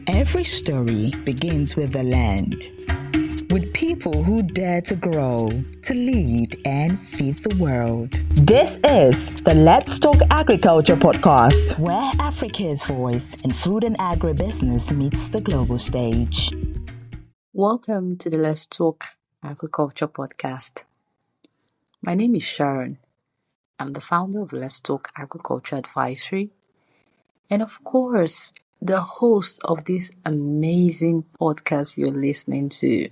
Every story begins with the land, with people who dare to grow, to lead, and feed the world. This is the Let's Talk Agriculture podcast, where Africa's voice in food and agribusiness meets the global stage. Welcome to the Let's Talk Agriculture podcast. My name is Sharon. I'm the founder of Let's Talk Agriculture Advisory, and of course, the host of this amazing podcast you're listening to.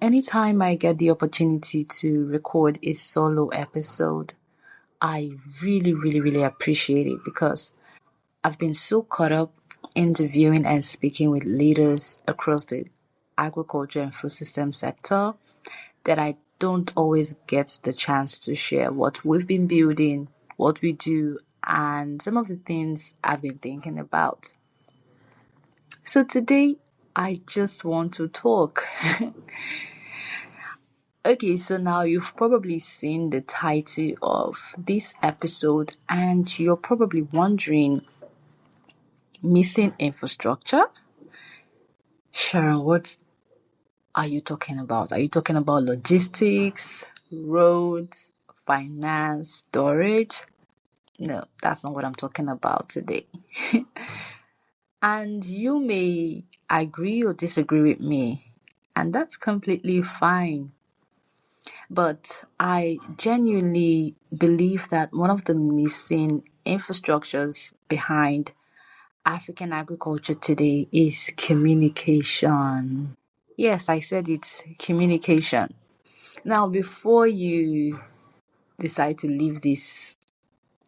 Anytime I get the opportunity to record a solo episode, I really appreciate it because I've been so caught up interviewing and speaking with leaders across the agriculture and food system sector that I don't always get the chance to share what we've been building, what we do, and some of the things I've been thinking about. So today, I just want to talk. Okay, so now you've probably seen the title of this episode and you're probably wondering, missing infrastructure? Sharon, what are you talking about? Are you talking about logistics, roads, finance, storage? No, that's not what I'm talking about today. And you may agree or disagree with me, and that's completely fine. But I genuinely believe that one of the missing infrastructures behind African agriculture today is communication. Yes, I said it's communication. Now, before you decide to leave this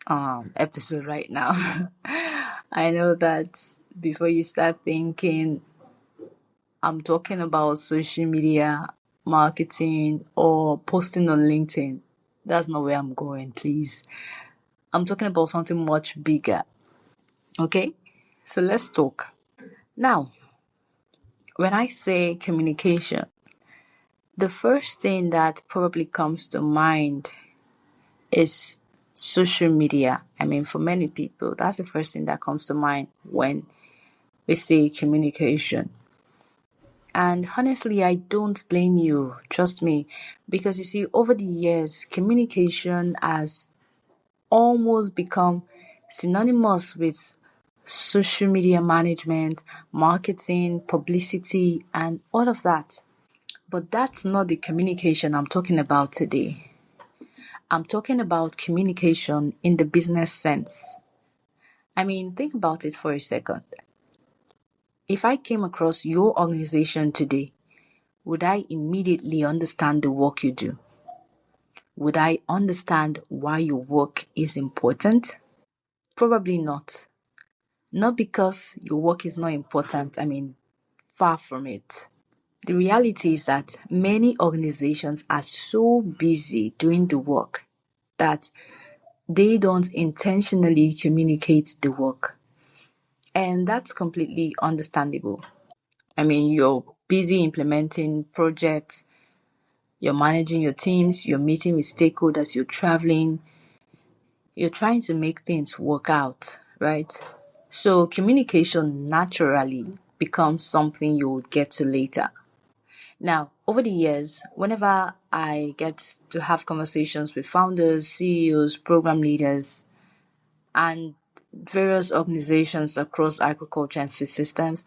episode right now, I know that before you start thinking I'm talking about social media marketing or posting on LinkedIn, that's not where I'm going, please. I'm talking about something much bigger. Okay? So let's talk. Now, when I say communication, the first thing that probably comes to mind is social media. I mean, for many people, that's the first thing that comes to mind when we say communication. And honestly, I don't blame you, trust me, because you see, over the years, communication has almost become synonymous with social media management, marketing, publicity, and all of that. But that's not the communication I'm talking about today. I'm talking about communication in the business sense. I mean, think about it for a second. If I came across your organization today, would I immediately understand the work you do? Would I understand why your work is important? Probably not. Not because your work is not important. I mean, far from it. The reality is that many organizations are so busy doing the work that they don't intentionally communicate the work. And that's completely understandable. I mean, you're busy implementing projects, you're managing your teams, you're meeting with stakeholders, you're traveling, you're trying to make things work out, right? So communication naturally becomes something you would get to later. Now, over the years, whenever I get to have conversations with founders, CEOs, program leaders, and various organizations across agriculture and food systems,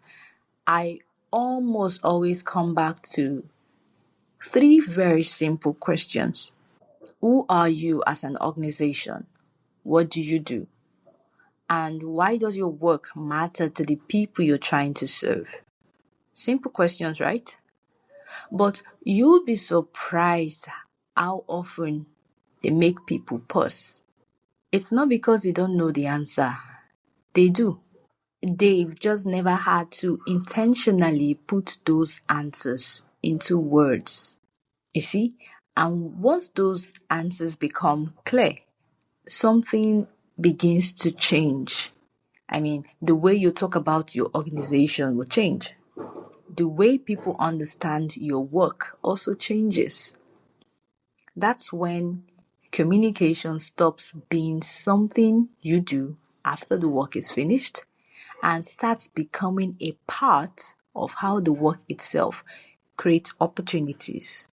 I almost always come back to three very simple questions. Who are you as an organization? What do you do? And why does your work matter to the people you're trying to serve? Simple questions, right? But you'll be surprised how often they make people pause. It's not because they don't know the answer. They do. They've just never had to intentionally put those answers into words. You see? And once those answers become clear, something begins to change. I mean, the way you talk about your organization will change. The way people understand your work also changes. That's when communication stops being something you do after the work is finished and starts becoming a part of how the work itself creates opportunities.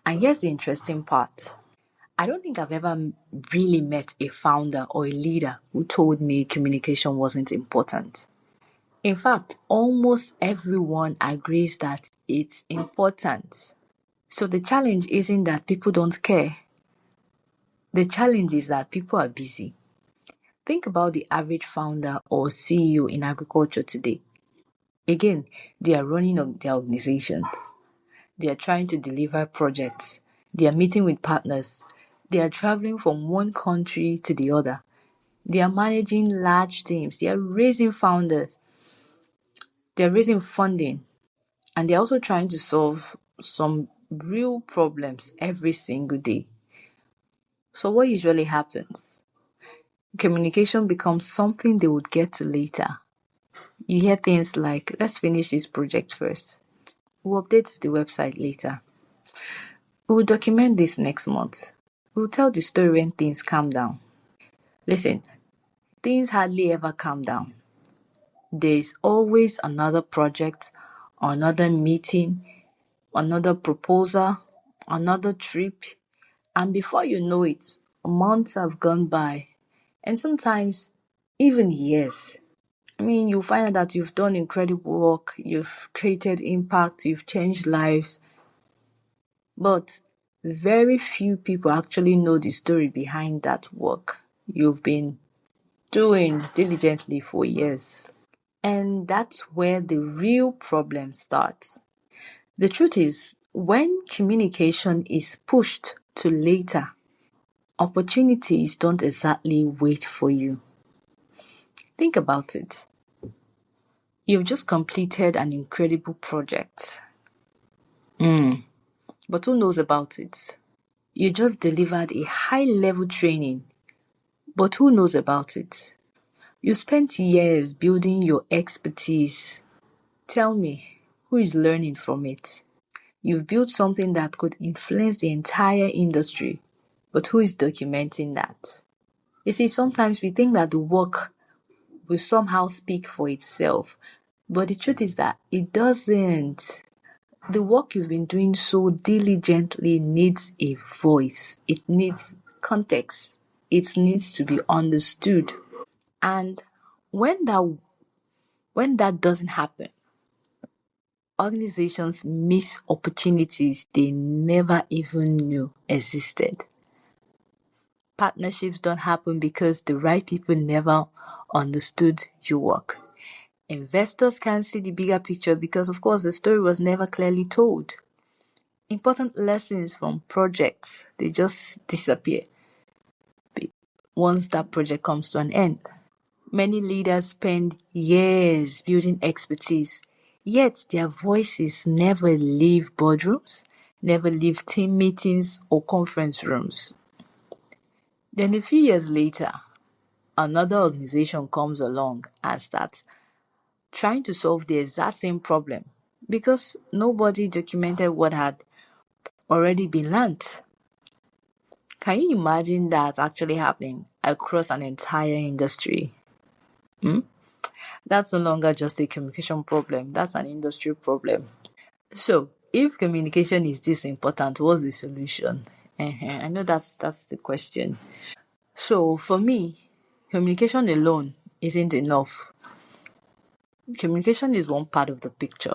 And here's the interesting part. I don't think I've ever really met a founder or a leader who told me communication wasn't important. In fact, almost everyone agrees that it's important. So the challenge isn't that people don't care. The challenge is that people are busy. Think about the average founder or CEO in agriculture today. Again, they are running their organizations. They are trying to deliver projects. They are meeting with partners. They are traveling from one country to the other. They are managing large teams. They are raising founders. They are raising funding. And they're also trying to solve some real problems every single day. So what usually happens? Communication becomes something they would get to later. You hear things like, let's finish this project first. We'll update the website later. We'll document this next month. We'll tell the story when things calm down. Listen, things hardly ever calm down. There is always another project, another meeting, another proposal, another trip, and before you know it, months have gone by, and sometimes even years. You find out that you've done incredible work, you've created impact, you've changed lives, but very few people actually know the story behind that work you've been doing diligently for years. And that's where the real problem starts. The truth is, when communication is pushed to later, opportunities don't exactly wait for you. Think about it. You've just completed an incredible project. But who knows about it? You just delivered a high-level training. But who knows about it? You spent years building your expertise. Tell me, who is learning from it? You've built something that could influence the entire industry, but who is documenting that? You see, sometimes we think that the work will somehow speak for itself, but the truth is that it doesn't. The work you've been doing so diligently needs a voice. It needs context. It needs to be understood. And when that doesn't happen, organizations miss opportunities they never even knew existed. Partnerships don't happen because the right people never understood your work. Investors can't see the bigger picture because, of course, the story was never clearly told. Important lessons from projects, they just disappear once that project comes to an end. Many leaders spend years building expertise, yet their voices never leave boardrooms, never leave team meetings or conference rooms. Then a few years later, another organization comes along and starts trying to solve the exact same problem because nobody documented what had already been learnt. Can you imagine that actually happening across an entire industry? That's no longer just a communication problem, that's an industry problem. So, if communication is this important, what's the solution? I know that's the question. So, for me, communication alone isn't enough. Communication is one part of the picture.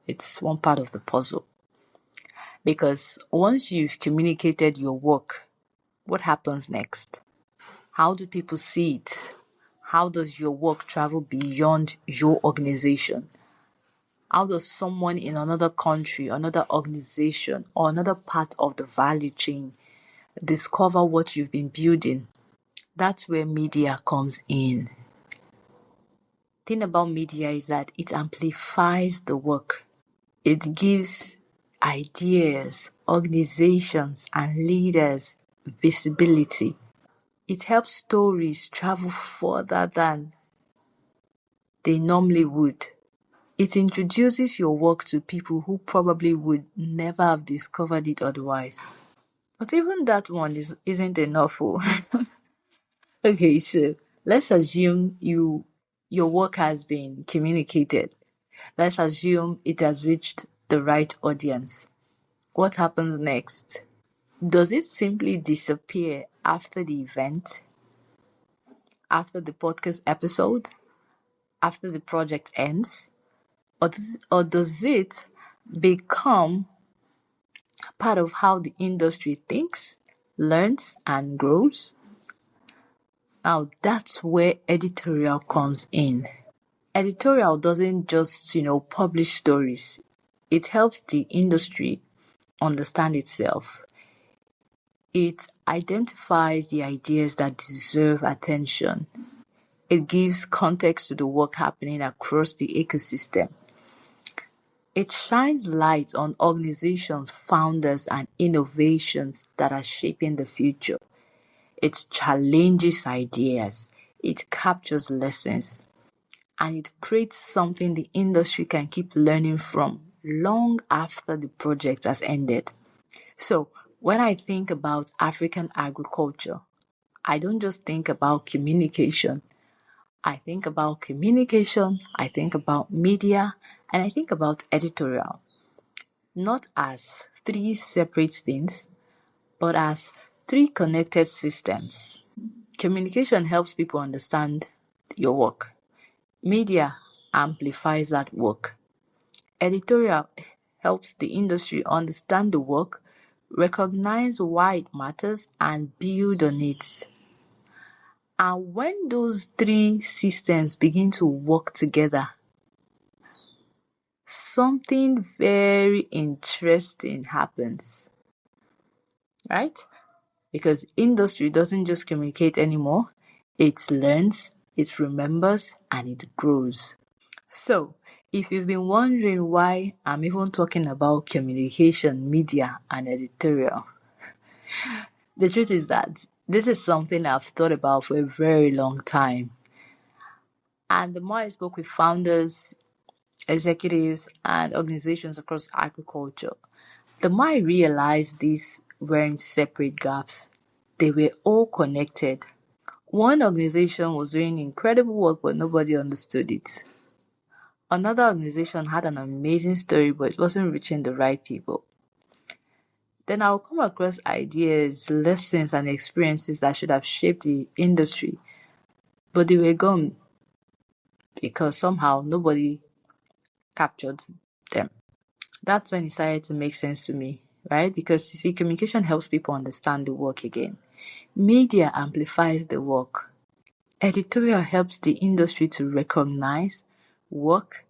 It's one part of the puzzle. Because once you've communicated your work, what happens next? How do people see it? How does your work travel beyond your organization? How does someone in another country, another organization, or another part of the value chain discover what you've been building? That's where media comes in. The thing about media is that it amplifies the work. It gives ideas, organizations, and leaders visibility. It helps stories travel further than they normally would. It introduces your work to people who probably would never have discovered it otherwise. But even that one isn't enough. Okay, so let's assume you your work has been communicated. Let's assume it has reached the right audience. What happens next? Does it simply disappear after the event, after the podcast episode, after the project ends? Or does it become part of how the industry thinks, learns, and grows? Now, that's where editorial comes in. Editorial doesn't just, publish stories. It helps the industry understand itself. It identifies the ideas that deserve attention. It gives context to the work happening across the ecosystem. It shines light on organizations, founders, and innovations that are shaping the future. It challenges ideas. It captures lessons. And it creates something the industry can keep learning from long after the project has ended. So, when I think about African agriculture, I don't just think about communication. I think about communication, I think about media, and I think about editorial. Not as three separate things, but as three connected systems. Communication helps people understand your work. Media amplifies that work. Editorial helps the industry understand the work, recognize why it matters, and build on it. And when those three systems begin to work together, something very interesting happens, right? Because industry doesn't just communicate anymore, it learns, it remembers, and it grows. So, if you've been wondering why I'm even talking about communication, media, and editorial, the truth is that this is something I've thought about for a very long time. And the more I spoke with founders, executives, and organizations across agriculture, the more I realized these weren't separate gaps. They were all connected. One organization was doing incredible work, but nobody understood it. Another organization had an amazing story, but it wasn't reaching the right people. Then I'll come across ideas, lessons, and experiences that should have shaped the industry, but they were gone because somehow nobody captured them. That's when it started to make sense to me, right? Because you see, communication helps people understand the work again. Media amplifies the work. Editorial helps the industry to recognize the work,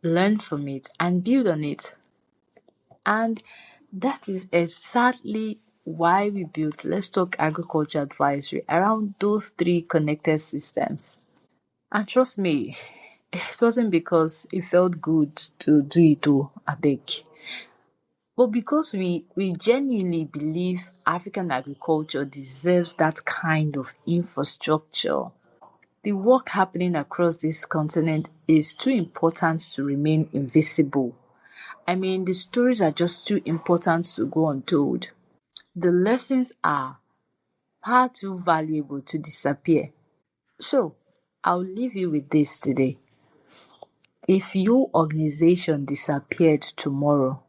learn from it, and build on it. And that is exactly why we built Let's Talk Agriculture Advisory around those three connected systems. And trust me, it wasn't because it felt good to do it I beg. But because we genuinely believe African agriculture deserves that kind of infrastructure. The work happening across this continent is too important to remain invisible. I mean, the stories are just too important to go untold. The lessons are far too valuable to disappear. So, I'll leave you with this today. If your organization disappeared tomorrow,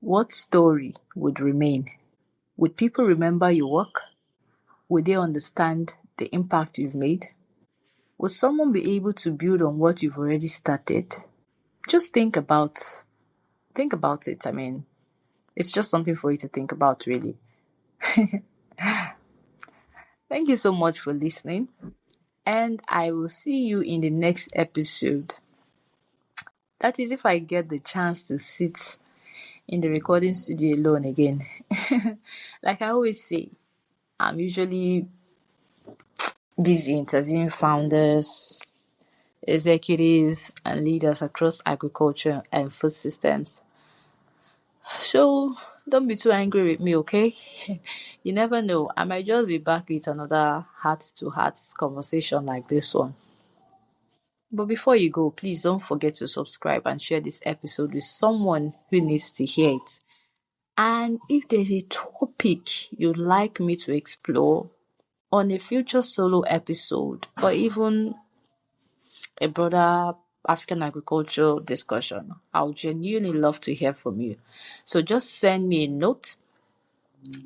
what story would remain? Would people remember your work? Would they understand the impact you've made? Would someone be able to build on what you've already started? Just think about it. I mean, it's just something for you to think about, really. Thank you so much for listening, and I will see you in the next episode. That is, if I get the chance to sit in the recording studio alone again. Like I always say, I'm usually busy interviewing founders, executives, and leaders across agriculture and food systems. So don't be too angry with me, okay? You never know. I might just be back with another heart to heart conversation like this one. But before you go, please don't forget to subscribe and share this episode with someone who needs to hear it. And if there's a topic you'd like me to explore, on a future solo episode or even a broader African agriculture discussion. I would genuinely love to hear from you. So just send me a note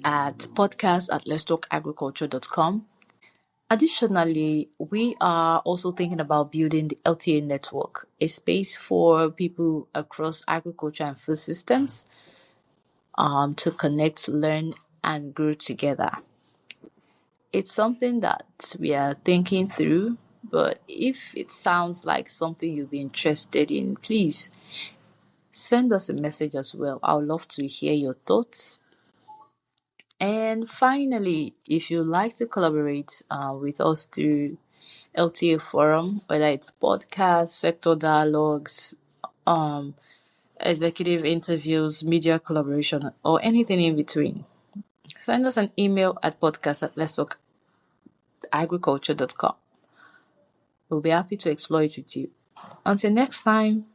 at podcast@letstalkagriculture.com. Additionally, we are also thinking about building the LTA network, a space for people across agriculture and food systems to connect, learn, and grow together. It's something that we are thinking through, but if it sounds like something you'll be interested in, please send us a message as well. I would love to hear your thoughts. And finally, if you'd like to collaborate with us through LTA Forum, whether it's podcasts, sector dialogues, executive interviews, media collaboration, or anything in between, send us an email at podcast@letstalkagriculture.com. We'll be happy to explore it with you. Until next time,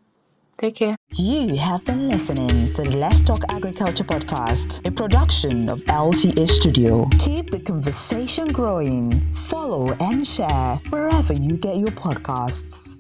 take care. You have been listening to the Let's Talk Agriculture podcast, a production of LTA Studio. Keep the conversation growing. Follow and share wherever you get your podcasts.